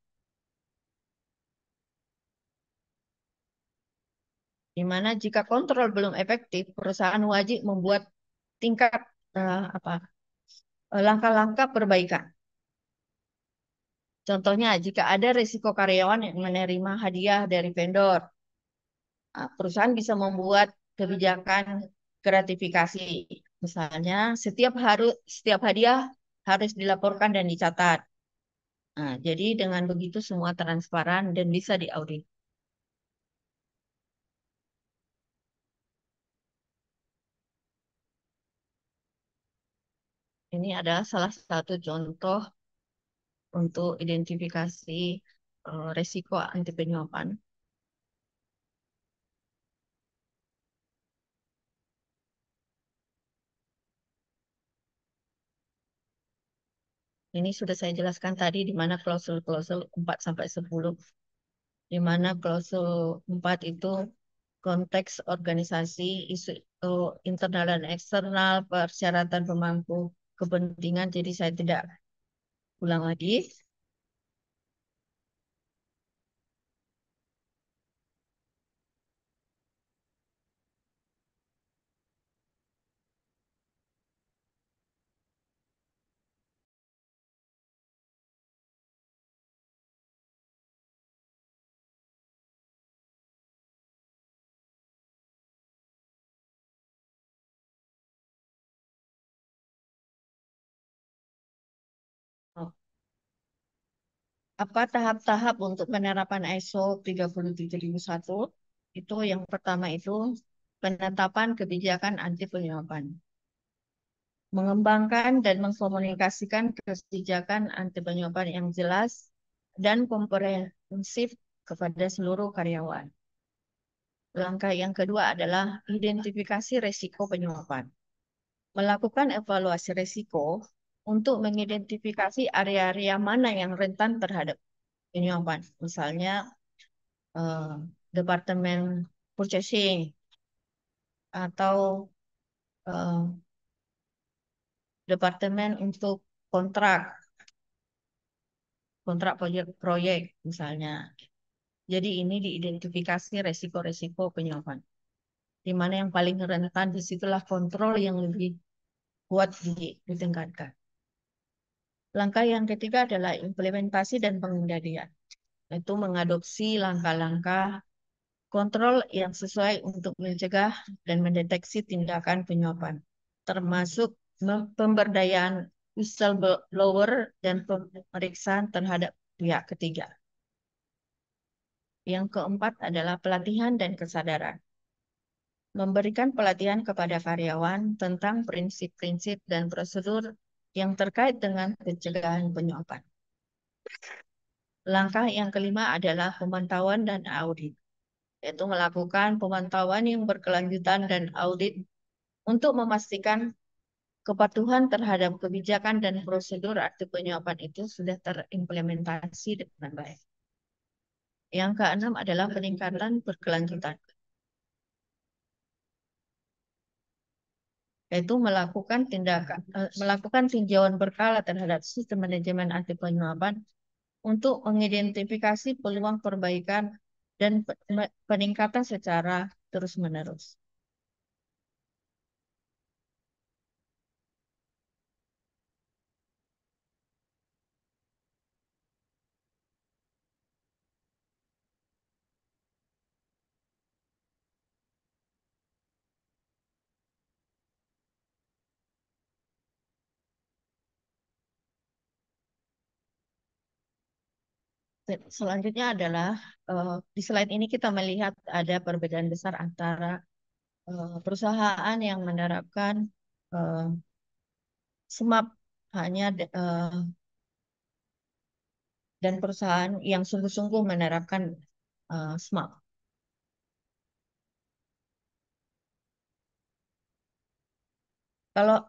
Di mana jika kontrol belum efektif, perusahaan wajib membuat tingkat langkah-langkah perbaikan. Contohnya, jika ada risiko karyawan yang menerima hadiah dari vendor, perusahaan bisa membuat kebijakan gratifikasi. Misalnya, setiap hadiah harus dilaporkan dan dicatat. Nah, jadi dengan begitu semua transparan dan bisa diaudit. Ini adalah salah satu contoh untuk identifikasi resiko anti penyuapan. Ini sudah saya jelaskan tadi di mana klausul-klausul 4 sampai 10. Di mana klausul 4 itu konteks organisasi, isu internal dan eksternal, persyaratan pemangku kepentingan. Jadi saya tidak ulang lagi. Apa tahap-tahap untuk penerapan ISO 37001? Itu yang pertama itu penetapan kebijakan anti penyuapan. Mengembangkan dan mengkomunikasikan kebijakan anti penyuapan yang jelas dan komprehensif kepada seluruh karyawan. Langkah yang kedua adalah identifikasi resiko penyuapan. Melakukan evaluasi resiko untuk mengidentifikasi area-area mana yang rentan terhadap penyuapan. Misalnya, Departemen Purchasing atau Departemen untuk kontrak proyek misalnya. Jadi ini diidentifikasi resiko-resiko penyuapan. Di mana yang paling rentan, disitulah kontrol yang lebih kuat ditingkatkan. Langkah yang ketiga adalah implementasi dan pengendalian. Yaitu mengadopsi langkah-langkah kontrol yang sesuai untuk mencegah dan mendeteksi tindakan penyuapan, termasuk pemberdayaan whistleblower dan pemeriksaan terhadap pihak ketiga. Yang keempat adalah pelatihan dan kesadaran. Memberikan pelatihan kepada karyawan tentang prinsip-prinsip dan prosedur yang terkait dengan pencegahan penyuapan. Langkah yang kelima adalah pemantauan dan audit, yaitu melakukan pemantauan yang berkelanjutan dan audit untuk memastikan kepatuhan terhadap kebijakan dan prosedur anti penyuapan itu sudah terimplementasi dengan baik. Yang keenam adalah peningkatan berkelanjutan. yaitu melakukan tinjauan berkala terhadap sistem manajemen anti penyuapan untuk mengidentifikasi peluang perbaikan dan peningkatan secara terus-menerus. Selanjutnya adalah di slide ini kita melihat ada perbedaan besar antara perusahaan yang menerapkan eh, SMAP dan perusahaan yang sungguh-sungguh menerapkan SMAP. Kalau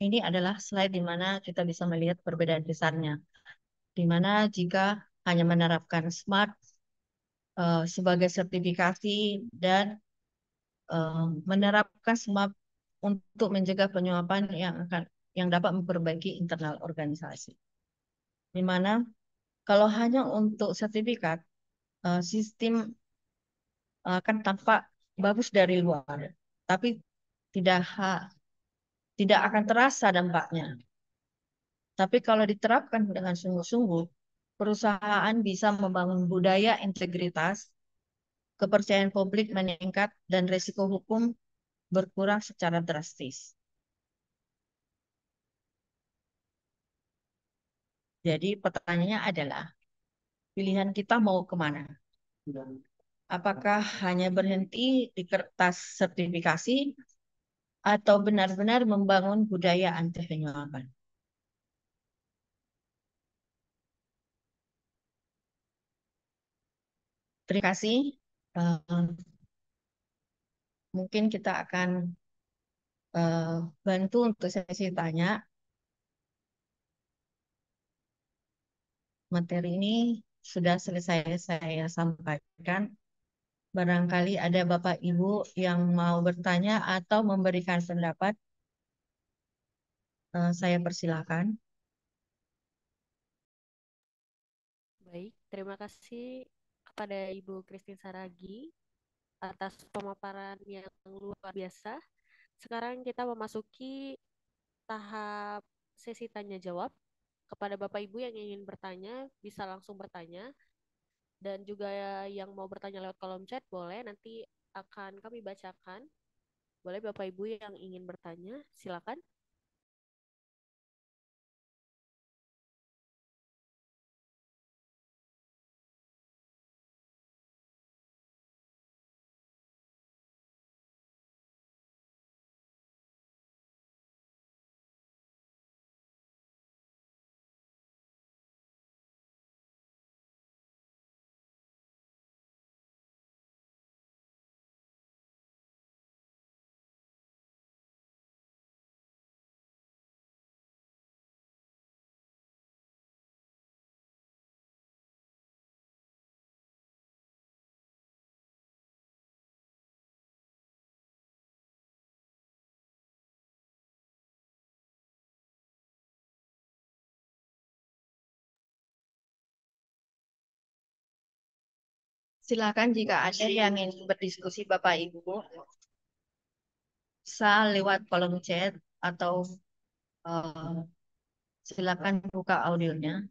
ini adalah slide di mana kita bisa melihat perbedaan besarnya, di mana jika hanya menerapkan SMART sebagai sertifikasi dan menerapkan SMAP untuk mencegah penyuapan yang dapat memperbaiki internal organisasi. Di mana kalau hanya untuk sertifikat, sistem akan tampak bagus dari luar, tapi tidak tidak akan terasa dampaknya. Tapi kalau diterapkan dengan sungguh-sungguh, perusahaan bisa membangun budaya integritas, kepercayaan publik meningkat, dan risiko hukum berkurang secara drastis. Jadi pertanyaannya adalah, pilihan kita mau kemana? Apakah hanya berhenti di kertas sertifikasi atau benar-benar membangun budaya anti penyuapan? Terima kasih. Mungkin kita akan bantu untuk sesi tanya. Materi ini sudah selesai saya sampaikan. Barangkali ada Bapak Ibu yang mau bertanya atau memberikan pendapat. Saya persilakan. Baik, terima kasih kepada Ibu Christine Saragi atas pemaparan yang luar biasa. Sekarang kita memasuki tahap sesi tanya jawab. Kepada Bapak Ibu yang ingin bertanya, bisa langsung bertanya. Dan juga yang mau bertanya lewat kolom chat, boleh nanti akan kami bacakan. Boleh Bapak Ibu yang ingin bertanya, silakan. Silakan jika ada yang ingin berdiskusi Bapak Ibu, bisa lewat kolom chat atau eh, silakan buka audionya.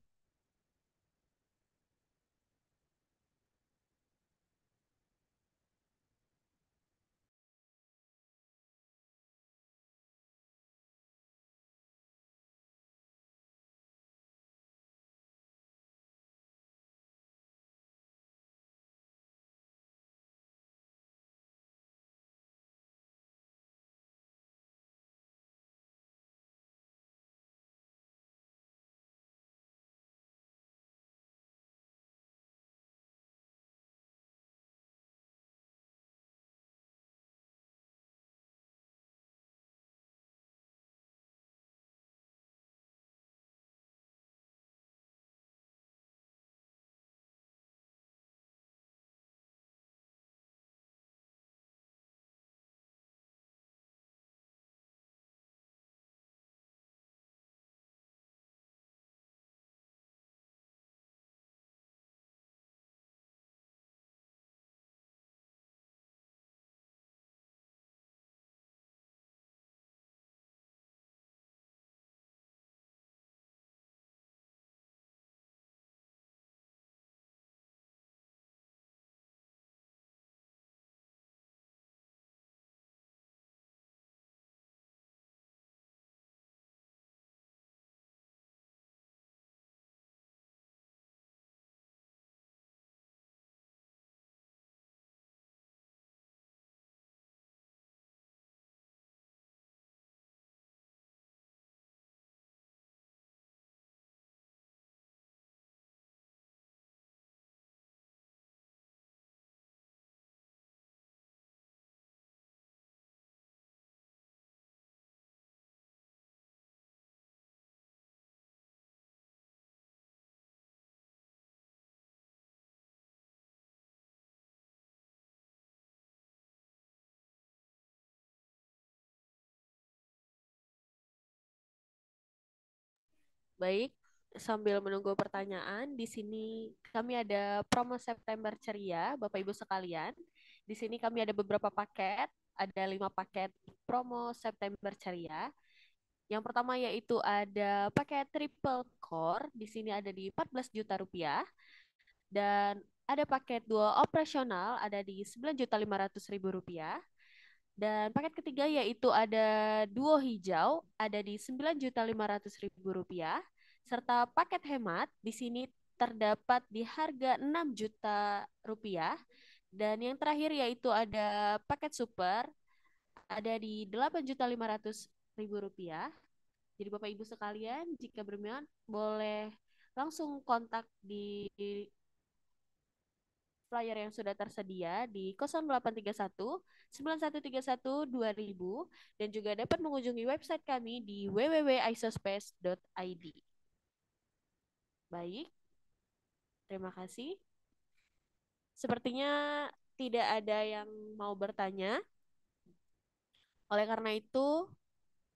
Baik, sambil menunggu pertanyaan, di sini kami ada promo September Ceria, Bapak Ibu sekalian. Di sini kami ada beberapa paket, ada 5 paket promo September Ceria. Yang pertama yaitu ada paket triple core, di sini ada di 14 juta rupiah. Dan ada paket dual operasional, ada di 9.500.000 rupiah. Dan paket ketiga yaitu ada duo hijau, ada di 9.500.000 rupiah. Serta paket hemat, di sini terdapat di harga 6 juta rupiah. Dan yang terakhir yaitu ada paket super, ada di 8.500.000 rupiah. Jadi Bapak Ibu sekalian, jika berminat boleh langsung kontak di flyer yang sudah tersedia di 0831 9131 2000 dan juga dapat mengunjungi website kami di www.isospace.id. Baik, terima kasih. Sepertinya tidak ada yang mau bertanya. Oleh karena itu,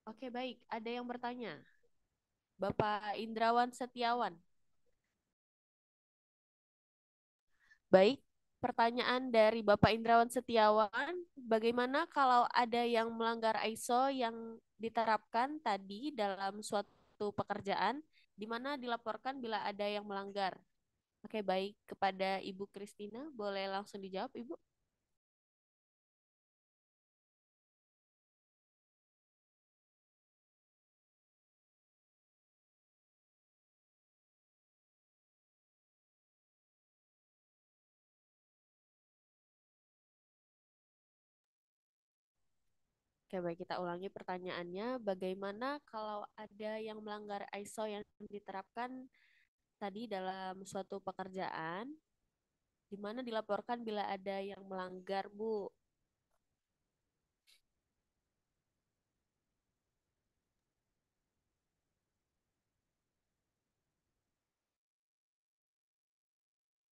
oke baik, ada yang bertanya. Bapak Indrawan Setiawan. Baik, pertanyaan dari Bapak Indrawan Setiawan, bagaimana kalau ada yang melanggar ISO yang diterapkan tadi dalam suatu pekerjaan, di mana dilaporkan bila ada yang melanggar? Oke, baik. Kepada Ibu Kristina, boleh langsung dijawab, Ibu? Oke, baik. Kita ulangi pertanyaannya. Bagaimana kalau ada yang melanggar ISO yang diterapkan tadi dalam suatu pekerjaan, di mana dilaporkan bila ada yang melanggar, Bu?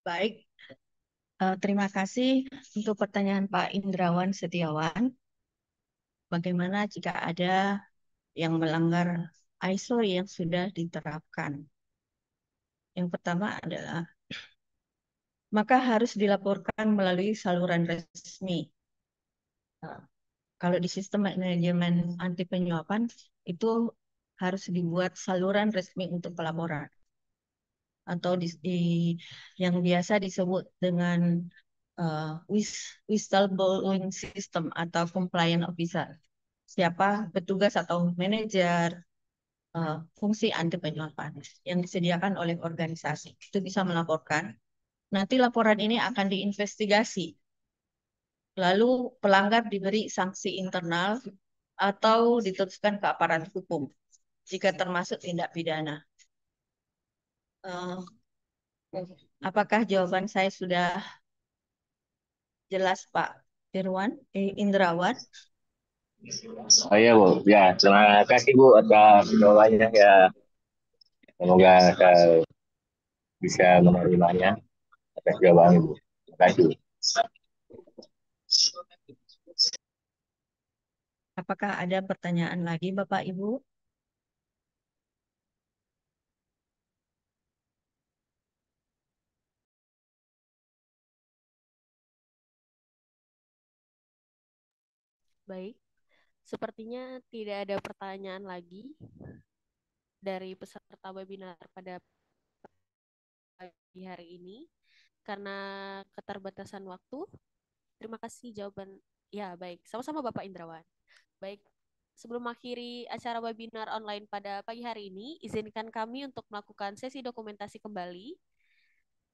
Baik, terima kasih untuk pertanyaan Pak Indrawan Setiawan. Bagaimana jika ada yang melanggar ISO yang sudah diterapkan? Yang pertama adalah maka harus dilaporkan melalui saluran resmi. Nah, kalau di sistem manajemen anti penyuapan itu harus dibuat saluran resmi untuk pelaporan atau yang biasa disebut dengan whistleblowing system atau compliance officer. Siapa petugas atau manajer fungsi anti penyuapan yang disediakan oleh organisasi itu bisa melaporkan. Nanti laporan ini akan diinvestigasi. Lalu pelanggar diberi sanksi internal atau diteruskan ke aparat hukum jika termasuk tindak pidana. Eh, apakah jawaban saya sudah jelas, Pak Indrawan? Oh iya Bu, ya terima kasih Bu atas jawabannya ya. Semoga saya bisa menerimanya atas jawabannya Bu. Terima kasih. Apakah ada pertanyaan lagi, Bapak Ibu? Baik, sepertinya tidak ada pertanyaan lagi dari peserta webinar pada pagi hari ini. Karena keterbatasan waktu, terima kasih jawaban. Ya, baik. Sama-sama Bapak Indrawan. Baik, sebelum mengakhiri acara webinar online pada pagi hari ini, izinkan kami untuk melakukan sesi dokumentasi kembali.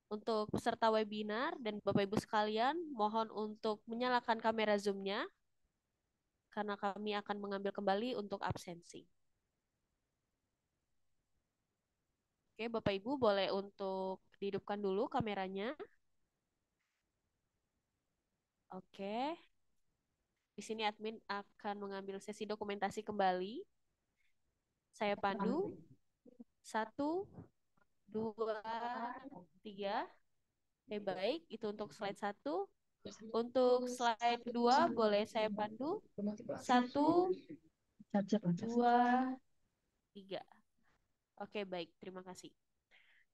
Untuk peserta webinar dan Bapak Ibu sekalian, mohon untuk menyalakan kamera Zoom-nya karena kami akan mengambil kembali untuk absensi. Oke, Bapak Ibu boleh untuk dihidupkan dulu kameranya. Oke. Di sini admin akan mengambil sesi dokumentasi kembali. Saya pandu. 1, 2, 3. Oke, baik. Itu untuk slide 1. Untuk slide 2 boleh saya pandu. 1, 2, 3. Oke, baik. Terima kasih.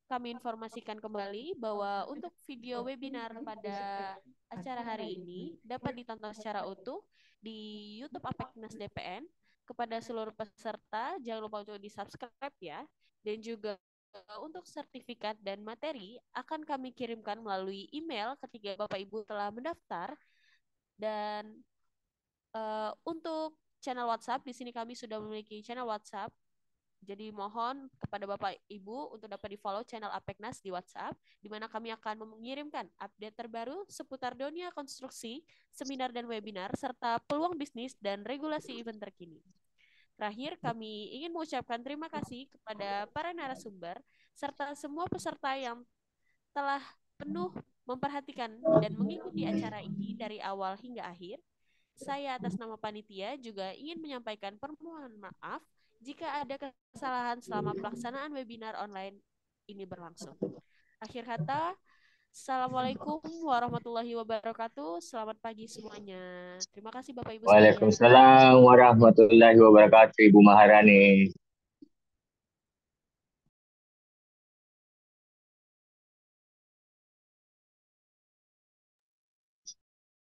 Kami informasikan kembali bahwa untuk video webinar pada acara hari ini dapat ditonton secara utuh di YouTube Apeknas DPN. Kepada seluruh peserta, jangan lupa untuk di-subscribe ya. Dan juga untuk sertifikat dan materi akan kami kirimkan melalui email ketika Bapak Ibu telah mendaftar. Dan untuk channel WhatsApp, di sini kami sudah memiliki channel WhatsApp. Jadi mohon kepada Bapak Ibu untuk dapat di-follow channel Apeknas di WhatsApp, di mana kami akan mengirimkan update terbaru seputar dunia konstruksi, seminar dan webinar, serta peluang bisnis dan regulasi event terkini. Terakhir, kami ingin mengucapkan terima kasih kepada para narasumber, serta semua peserta yang telah penuh memperhatikan dan mengikuti acara ini dari awal hingga akhir. Saya atas nama panitia juga ingin menyampaikan permohonan maaf jika ada kesalahan selama pelaksanaan webinar online ini berlangsung. Akhir kata, Assalamualaikum warahmatullahi wabarakatuh. Selamat pagi semuanya. Terima kasih Bapak Ibu sekalian. Waalaikumsalam warahmatullahi wabarakatuh, Ibu Maharani.